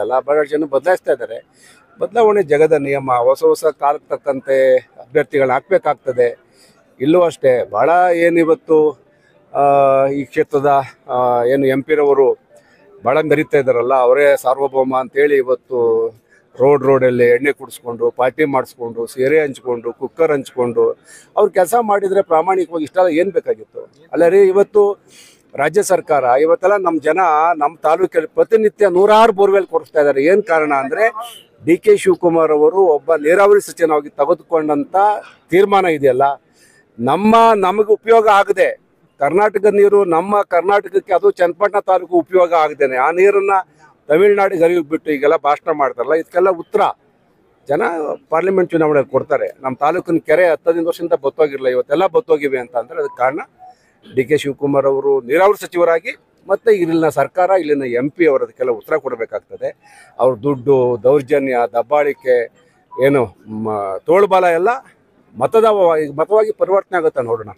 ಅಂತಲ್ಲ, ಬಹಳಷ್ಟು ಜನ ಬದಲಾಯಿಸ್ತಾ ಇದ್ದಾರೆ. ಬದಲಾವಣೆ ಜಗದ ನಿಯಮ. ಹೊಸ ಹೊಸ ಕಾಲಕ್ಕೆ ತಕ್ಕಂತೆ ಅಭ್ಯರ್ಥಿಗಳನ್ನ ಹಾಕಬೇಕಾಗ್ತದೆ. ಇಲ್ಲೂ ಅಷ್ಟೇ ಭಾಳ ಏನಿವತ್ತು ಈ ಕ್ಷೇತ್ರದ ಏನು ಎಂ ಪಿರವರು ಭಾಳ ಮೆರಿತಾ ಇದ್ದಾರಲ್ಲ, ಅವರೇ ಸಾರ್ವಭೌಮ ಅಂತೇಳಿ ಇವತ್ತು ರೋಡಲ್ಲಿ ಎಣ್ಣೆ ಕುಡಿಸ್ಕೊಂಡು, ಪಾರ್ಟಿ ಮಾಡಿಸ್ಕೊಂಡು, ಸೀರೆ ಹಂಚ್ಕೊಂಡು, ಕುಕ್ಕರ್ ಹಂಚ್ಕೊಂಡು ಅವ್ರು ಕೆಲಸ ಮಾಡಿದರೆ ಪ್ರಾಮಾಣಿಕವಾಗಿ ಇಷ್ಟೆಲ್ಲ ಏನು ಬೇಕಾಗಿತ್ತು? ಅಲ್ಲ ರೀ, ಇವತ್ತು ರಾಜ್ಯ ಸರ್ಕಾರ ಇವತ್ತೆಲ್ಲ ನಮ್ಮ ಜನ ನಮ್ಮ ತಾಲೂಕಲ್ಲಿ ಪ್ರತಿನಿತ್ಯ 106 ಬೋರ್ವೆಲ್ ಕೊಡಿಸ್ತಾ ಇದ್ದಾರೆ. ಏನು ಕಾರಣ ಅಂದರೆ ಡಿ ಕೆ ಶಿವಕುಮಾರ್ ಅವರು ಒಬ್ಬ ನೀರಾವರಿ ಸಚಿವನಾಗಿ ತೆಗೆದುಕೊಂಡಂಥ ತೀರ್ಮಾನ ಇದೆಯಲ್ಲ, ನಮಗೆ ಉಪಯೋಗ ಆಗದೆ ಕರ್ನಾಟಕದ ನೀರು ನಮ್ಮ ಕರ್ನಾಟಕಕ್ಕೆ, ಅದು ಚನ್ನಪಟ್ಟಣ ತಾಲೂಕು ಉಪಯೋಗ ಆಗದೇನೆ ಆ ನೀರನ್ನು ತಮಿಳ್ನಾಡಿಗೆ ಹರಿಯೋಗ್ಬಿಟ್ಟು ಈಗೆಲ್ಲ ಭಾಷಣ ಮಾಡ್ತಾರಲ್ಲ, ಇದಕ್ಕೆಲ್ಲ ಉತ್ತರ ಜನ ಪಾರ್ಲಿಮೆಂಟ್ ಚುನಾವಣೆಯಲ್ಲಿ ಕೊಡ್ತಾರೆ. ನಮ್ಮ ತಾಲೂಕಿನ ಕೆರೆ 10 ವರ್ಷದಿಂದ ಬತ್ತೋಗಿರಲಿಲ್ಲ, ಇವತ್ತೆಲ್ಲ ಬತ್ತೋಗಿವೆ ಅಂತ ಅಂದರೆ ಅದಕ್ಕೆ ಕಾರಣ ಡಿ ಕೆ ಶಿವಕುಮಾರ್ ಅವರು ನೀರಾವರಿ ಸಚಿವರಾಗಿ, ಮತ್ತು ಇಲ್ಲಿನ ಸರ್ಕಾರ, ಇಲ್ಲಿನ ಎಂ ಪಿ ಅವರು ಅದಕ್ಕೆಲ್ಲ ಉತ್ತರ ಕೊಡಬೇಕಾಗ್ತದೆ. ಅವ್ರ ದುಡ್ಡು, ದೌರ್ಜನ್ಯ, ದಬ್ಬಾಳಿಕೆ, ಏನು ತೋಳ್ಬಾಲ ಎಲ್ಲ ಮತವಾಗಿ ಪರಿವರ್ತನೆ ಆಗುತ್ತೆ ನೋಡೋಣ.